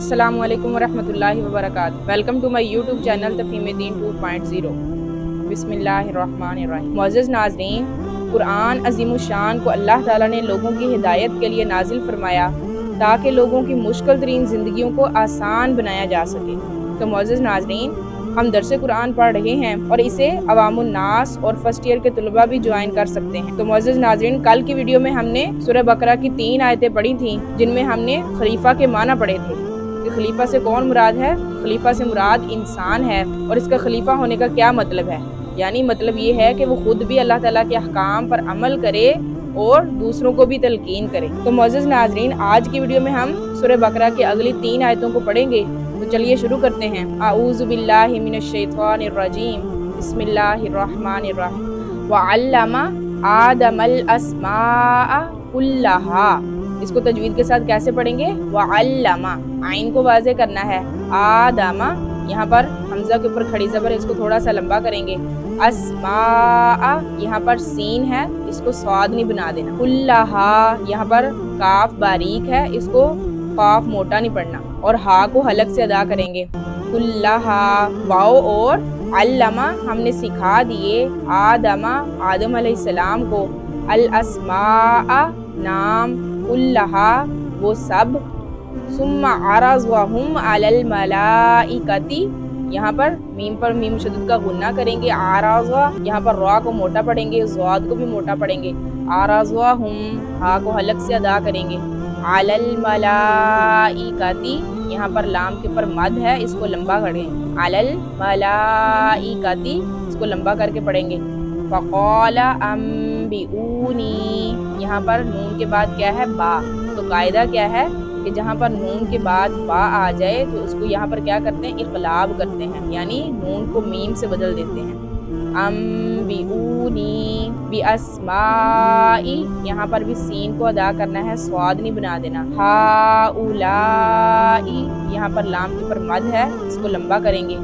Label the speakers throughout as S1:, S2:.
S1: अस्सलामु अलैकुम वरहमतुल्लाहि वबरकातुहू। Welcome to my YouTube channel Tafheem Deen 2.0। बिस्मिल्लाहिर्रहमानिर्रहीम। मुअज़्ज़ज़ नाज़रीन, कुरान अज़ीमुश्शान को अल्लाह ताला ने लोगों की हिदायत के लिए नाजिल फरमाया ताकि लोगों की मुश्किल तरीन ज़िंदगियों को आसान बनाया जा सके। तो मुअज़्ज़ज़ नाज़रीन, हम दरसे कुरान पढ़ रहे हैं और इसे अवामुन नास और फर्स्ट ईयर के तलबा भी ज्वाइन कर सकते हैं। तो मुअज़्ज़ज़ नाज़रीन, कल की वीडियो में हमने सूरह बकरा की 3 आयतें पढ़ी थी, जिनमें हमने खलीफा के माना पढ़े थे कि खलीफा से कौन मुराद है। खलीफा से मुराद इंसान है और इसका खलीफा होने का क्या मतलब है। यानी मतलब ये है कि वो खुद भी अल्लाह ताला के अहकाम पर अमल करे और दूसरों को भी तलकीन करे। तो मुअज़्ज़ज़ नाज़रीन, आज की वीडियो में हम सूरह बकरा की अगली 3 आयतों को पढ़ेंगे। तो चलिए शुरू करते हैं। आऊज़ु बिल्लाहि मिनश शैतानिर रजीम। बिस्मिल्लाहिर्रहमानिर्रहीम। वअल्लमा आदमल अस्माअ कुल्लहा। इसको तजवीद के साथ कैसे पढ़ेंगे? वअल्लमा, आइन को वाज़े करना है। आदमा, यहाँ पर हमजा के ऊपर खड़ी ज़बर, इसको थोड़ा सा लंबा करेंगे। अस्माअ, यहाँ पर सीन है, इसको स्वाद नहीं बना देना। कुल्लहा, यहाँ पर काफ बारीक है, इसको काफ मोटा नहीं पढ़ना और हा को हलक से अदा करेंगे। कुल्लहा, वाओ और अल्लमा हमने सिखा दिए आदमा, आदम अलैहिस्सलाम को, अल अस्माअ नाम, कुल्लहा वो सब, सुम्मा अरज़्वहुम अलल मलाइकति, यहाँ पर मीम शदद का गुन्ना करेंगे। आराज़वा, यहाँ पर रा को मोटा पढ़ेंगे, ज़ाद को भी मोटा पढ़ेंगे। आराज़्वहुम, हा को हलक से अदा करेंगे। अलल मलाइकति, यहाँ पर लाम के ऊपर मद है, इसको लंबा करें। अलल मलाइकति, इसको लंबा करके पढ़ेंगे। फ़क़ाला अम्बिऊनी, यहाँ पर नून के बाद क्या है? बा। तो कायदा क्या है कि जहाँ पर नून के बाद बा आ जाए तो उसको यहाँ पर क्या करते हैं? इक़लाब करते हैं, यानी नून को मीम से बदल देते हैं। अम्बिऊनी बिअस्माई, यहाँ पर भी सीन को अदा करना है, स्वाद नहीं बना देना। हाउलाई, यहाँ पर लाम के ऊपर मद है, इसको लंबा करेंगे।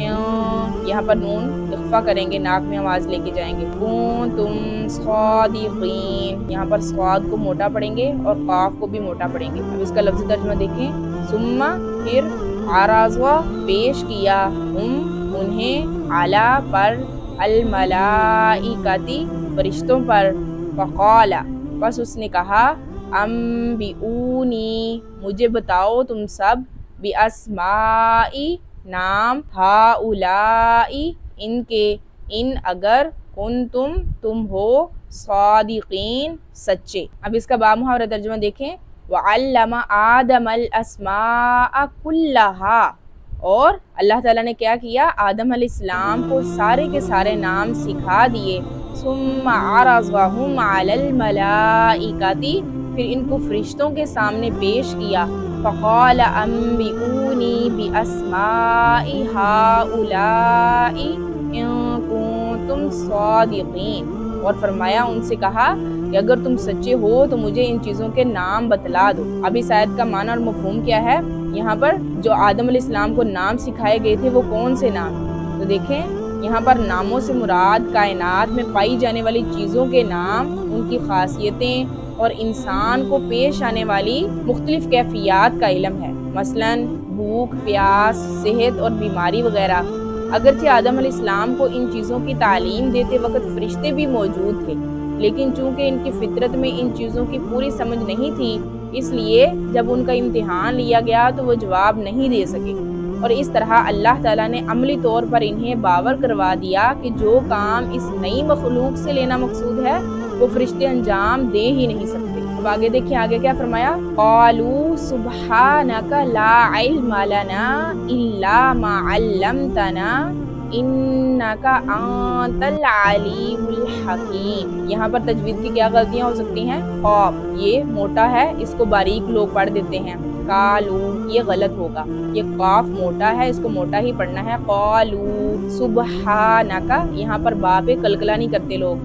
S1: यहाँ पर नून इख्फा करेंगे, नाक में आवाज लेके जाएंगे। कुंतुम सादिकीन, यहाँ पर स्वाद को मोटा पढ़ेंगे और काफ को भी मोटा पढ़ेंगे। अब इसका लफ्ज़ी तर्जुमा देखें। सुम्मा, फिर, आराज़वा पेश किया, उन्हें, आला पर, अल मलाइकति फरिश्तों पर, फ़क़ाला बस उसने कहा, अम्बिऊनी मुझे बताओ तुम सब, बिअस्माई नाम, हाउलाई इनके, इन अगर, कुंतुम तुम हो, सादिकीन सच्चे। अब इसका बामुहावरा तर्जुमा देखें। वअल्लमा आदमल अस्माअ कुल्लहा, और अल्लाह ताला ने क्या किया? आदम अलैहिस्सलाम को सारे के सारे नाम सिखा दिए। सुम्मा अरज़्वहुम अलल मलाइकति, फिर इनको फरिश्तों के सामने पेश किया। फ़क़ाल अम्बिऊनी बिअस्माइ हाउलाई इन कुंतुम सादिकीन, और फरमाया उनसे कहा कि अगर तुम सच्चे हो तो मुझे इन चीज़ों के नाम बतला दो। अब इस आयत का माना और मफ़हूम क्या है? यहाँ पर जो आदम अलैहिस्सलाम को नाम सिखाए गए थे वो कौन से नाम? तो देखें, यहाँ पर नामों से मुराद कायनात में पाई जाने वाली चीज़ों के नाम, उनकी खासियतें और इंसान को पेश आने वाली मुख्तलिफ कैफियत का इल्म है। मसलन भूख, प्यास, सेहत और बीमारी वगैरह। अगरचे आदम अलैहिस्सलाम को इन चीज़ों की तालीम देते वक्त फरिश्ते भी मौजूद थे, लेकिन चूँकि इनकी फितरत में इन चीज़ों की पूरी समझ नहीं थी, इसलिए जब उनका इम्तिहान लिया गया तो वो जवाब नहीं दे सके। और इस तरह अल्लाह ताला ने अमली तौर पर इन्हें बावर करवा दिया कि जो काम इस नई मखलूक से लेना मकसूद है वो फरिश्ते अंजाम दे ही नहीं सकते। अब आगे देखिए, आगे क्या फरमाया? क़ालू सुब्हानका ला इल्म लना इल्ला मा अल्लमतना इन्नका अंतल अलीमुल हकीम। यहाँ पर तजवीद की क्या गलतियाँ हो सकती हैं? क़ाफ ये मोटा है, इसको बारीक लोग पढ़ देते हैं। कालू ये गलत होगा, ये काफ मोटा है, इसको मोटा ही पढ़ना है। कालू सुबहानका, यहाँ पर बा पे कलकला नहीं करते लोग,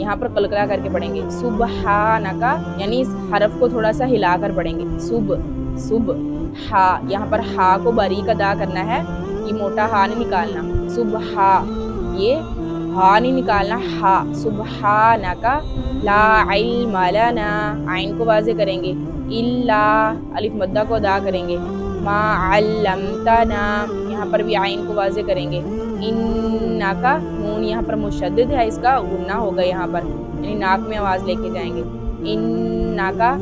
S1: यहाँ पर कलकला करके पढ़ेंगे। सुबहानका यानी इस हरफ को थोड़ा सा हिलाकर पढ़ेंगे। सुब हा, यहाँ पर हा को बारीक अदा करना है, ये मोटा हा नहीं निकालना। सुबहा, ये हा नहीं निकालना, हा। सुबहानका ला इल्म लना, आइन को वाज़े करेंगे। इल्ला अलिफ मद्दा को अदा करेंगे, मा अल्लमतना यहाँ पर भी आइन को वाज़े करेंगे, इन्नका नून यहाँ पर मुशद्दद है, इसका गुन्ना होगा यहाँ पर, यानी नाक में आवाज़ लेके जाएंगे, इन्नका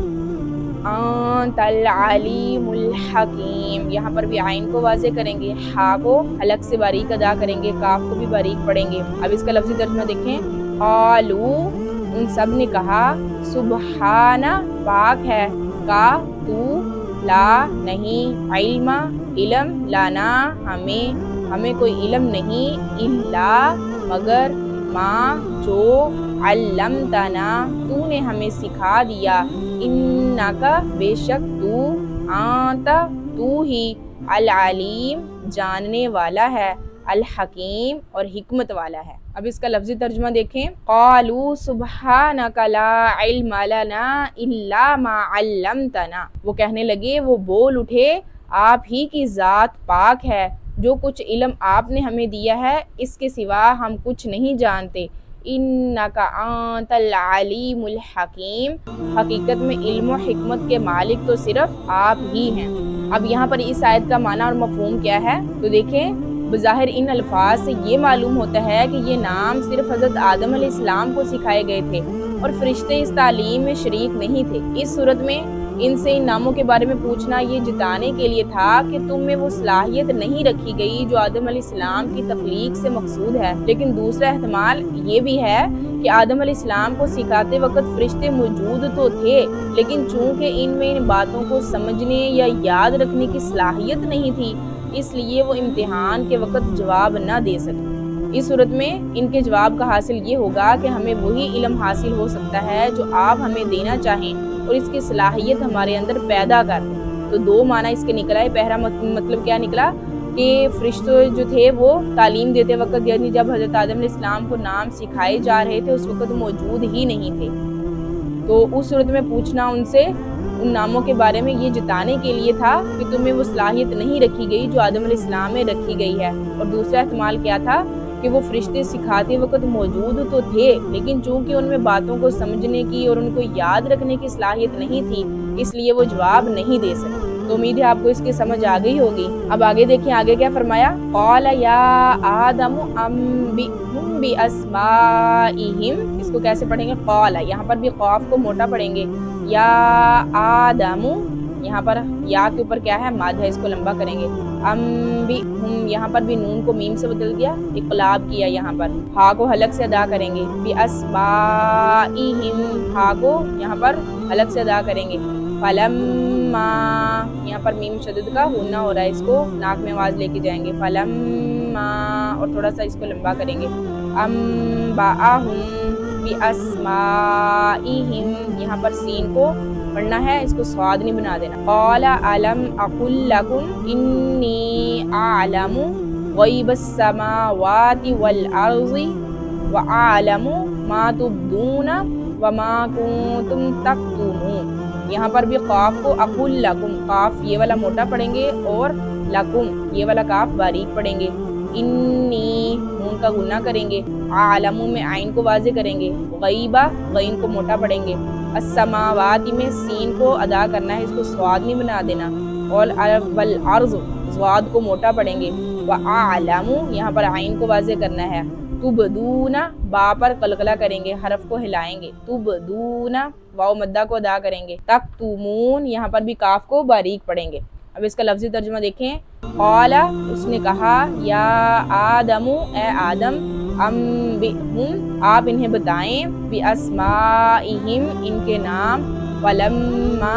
S1: अंतल अलीमुल हकीम यहाँ पर भी आइन को वाज़े करेंगे, हा को हलक से बारीक अदा करेंगे, काफ को भी बारीक पढ़ेंगे। अब इसका लफ्ज़ी तर्जुमा देखें, क़ालू उन सब ने कहा, सुबहाना पाक है, का तू, ला नहीं, इल्मा इल्म, लाना हमें कोई इल्म नहीं, इल्ला मगर, माँ जो, अल्लमतना तूने हमें सिखा दिया, इन्नका बेशक तू, आंता तू ही, अल अलीम जानने वाला है, अल हकीम और हिकमत वाला है। अब इसका लफ्ज़ी तर्जुमा देखें, क़ालू सुब्हानका ला इल्मा लना इल्ला मा अल्लमतना वो कहने लगे, वो बोल उठे, आप ही की ज़ात पाक है, जो कुछ इल्म आपने हमें दिया है इसके सिवा हम कुछ नहीं जानते, इन्नका अंतल अलीमुल हकीम हकीकत में इल्म और हिकमत के मालिक तो सिर्फ आप ही हैं। अब यहाँ पर इस आयत का माना और मफ़हूम क्या है, तो देखें बज़ाहिर इन अल्फाज से ये मालूम होता है कि ये नाम सिर्फ हज़रत आदम अलैहिस्सलाम को सिखाए गए थे और फरिश्ते इस तालीम में शरीक नहीं थे। इस सूरत में इनसे इन नामों के बारे में पूछना ये जताने के लिए था कि तुम में वो सलाहियत नहीं रखी गई जो आदम अलैहिस्सलाम की तख्लीक से मकसूद है। लेकिन दूसरा एहतमाल ये भी है कि आदम अलैहिस्सलाम को सिखाते वक्त फरिश्ते मौजूद तो थे, लेकिन चूंकि इनमें इन बातों को समझने या याद रखने की सलाहियत नहीं थी, इसलिए वो इम्तिहान के वक्त जवाब न दे सके। इस सूरत में इनके जवाब का हासिल ये होगा कि हमें वही इल्म हासिल हो सकता है जो आप हमें देना चाहें और इसकी सलाहियत हमारे अंदर पैदा कर दें। तो दो माना इसके निकला है। पहला मतलब क्या निकला कि फरिश्ते जो थे वो तालीम देते वक्त, यानी जब हज़रत आदम अलैहिस्सलाम को नाम सिखाए जा रहे थे उस वक्त मौजूद ही नहीं थे, तो उस सूरत में पूछना उनसे उन नामों के बारे में ये जताने के लिए था कि तुम्हें वो सलाहियत नहीं रखी गई जो आदम अलैहिस्सलाम में रखी गई है। और दूसरा इस्तेमाल क्या था कि वो फरिश्ते सिखाते वक्त मौजूद तो थे, लेकिन चूंकि उनमें बातों को समझने की और उनको याद रखने की सलाहियत नहीं थी, इसलिए वो जवाब नहीं दे सके। तो उम्मीद है आपको इसकी समझ आ गई होगी। अब आगे देखिए, आगे क्या फरमाया, क़ाला या आदमु अम्बिहुम बिअस्माइहिम। इसको कैसे पढ़ेंगे, क़ाला यहाँ पर भी क़ाफ को मोटा पढ़ेंगे, या आदमु यहाँ पर या के ऊपर क्या है, मद है, इसको लंबा करेंगे। अम्बिहुम यहाँ पर भी नून को मीम से बदल दिया, इक़लाब किया, यहाँ पर हा को हलक से अदा करेंगे, बिअस्माइहिम हा को यहाँ पर हलक से अदा करेंगे। फलम्मा यहाँ पर मीम शदद का गुन्ना हो रहा है, इसको नाक में आवाज लेके जाएंगे, फलम्मा और थोड़ा सा इसको लंबा करेंगे। अम्बाअहुम बिअस्माइहिम यहाँ पर सीन को पढ़ना है, इसको स्वाद नहीं बना देना। क़ाला अलम अक़ुल लकुम इन्नी अअलमु ग़ैबस समावाति वल अर्ज़ि व अअलमु मा तुब्दूना व मा कुंतुम तक्तुमून। यहाँ पर भी काफ को अक़ुल लकुम, काफ ये वाला मोटा पढ़ेंगे और लकुम ये वाला काफ बारीक पढ़ेंगे। इन्नी नून का गुन्ना करेंगे, आलमू में आइन को वाज़े करेंगे, गईबा गईन को मोटा पढ़ेंगे, अस्समावाती में सीन को अदा करना है, इसको स्वाद नहीं बना देना, और वल अर्ज़ स्वाद को मोटा पढ़ेंगे। व आलमू यहाँ पर आइन को वाज़े करना है। तुबदूना बा पर कलकला करेंगे, हरफ को हिलाएंगे, तुबदूना वाव मद्दा को अदा करेंगे। तक्तुमून यहाँ पर भी काफ को बारीक पढ़ेंगे। अब इसका लफ्ज़ी तर्जुमा देखें, क़ाला उसने कहा, या आदमु ए आदम, अम्बिहुम आप इन्हें बताएं, बिअस्माइहिम इनके नाम, फलम्मा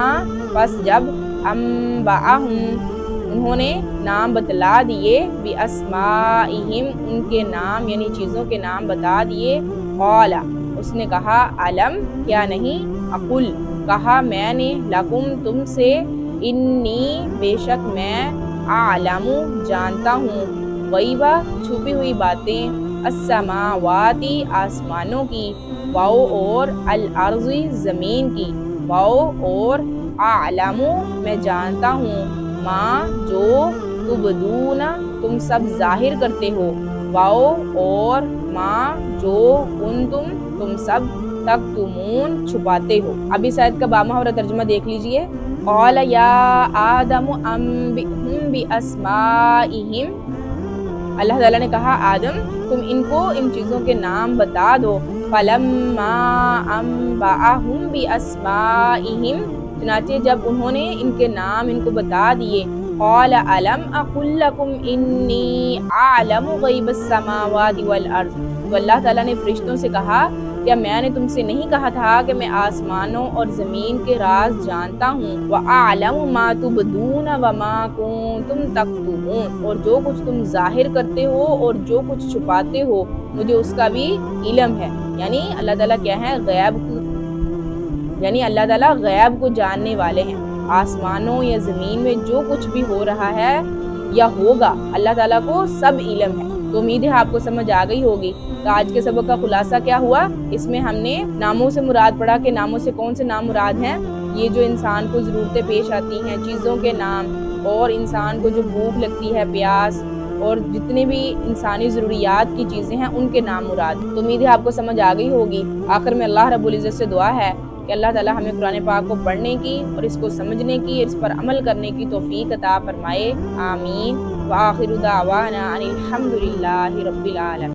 S1: बस जब, अम्बाअहुम उन्होंने नाम बतला दिए, बिअस्माइहिम उनके नाम यानी चीज़ों के नाम बता दिए। क़ाला उसने कहा, अलम क्या नहीं, अकुल कहा मैंने, लकुम तुमसे, इन्नी बेशक मैं, आलमू जानता हूँ, गईबा छुपी हुई बातें, अस्समावाती आसमानों की, वाओ और अल अर्ज़ी ज़मीन की, वाओ और आलमू मैं जानता हूँ, माँ जो, तुबदूना तुम सब जाहिर करते हो, वाओ और माँ जो, कुंतुम तुम सब तक्तुमून छुपाते हो। अब इस आयत का बामुहावरा तर्जुमा देख लीजिए। क़ाल या आदम अम्बिहुम बिअस्माइहिम, अल्लाह ताला ने कहा आदम तुम इनको इन चीज़ों के नाम बता दो। फलम्मा अम्बअहुम बिअस्माइहिम, चुनाचे जब उन्होंने इनके नाम इनको बता दिए, क़ाल अलम अक़ुल लकुम इन्नी अअलमु ग़ैबस समावाति वल अर्ज़, तो अल्लाह ताला ने फरिश्तों से कहा क्या मैंने तुमसे नहीं कहा था कि मैं आसमानों और ज़मीन के राज जानता हूँ। व अअलमु मा तुबदून व मा कुंतुम तक्तुमून, और जो कुछ तुम जाहिर करते हो और जो कुछ छुपाते हो मुझे उसका भी इल्म है। यानी अल्लाह ताला क्या है, अल्लाह ताला गैब को जानने वाले हैं। आसमानों या ज़मीन में जो कुछ भी हो रहा है या होगा अल्लाह ताला को सब इल्म है। तो उम्मीद है आपको समझ आ गई होगी। तो आज के सबक का खुलासा क्या हुआ, इसमें हमने नामों से मुराद पढ़ा कि नामों से कौन से नाम मुराद हैं, ये जो इंसान को ज़रूरतें पेश आती हैं, चीज़ों के नाम, और इंसान को जो भूख लगती है, प्यास, और जितने भी इंसानी ज़रूरियात की चीज़ें हैं उनके नाम मुराद। तो उम्मीद है आपको समझ आ गई होगी। आखिर में अल्लाह रब्बुल इज़्ज़त से दुआ है कि अल्लाह ताला हमें कुरान पाक को पढ़ने की और इसको समझने की, इस पर अमल करने की तौफीक अता फरमाए। आमीन। व आखिरु दावाना अनिल हम्दुलिल्लाहि रब्बिल आलमीन।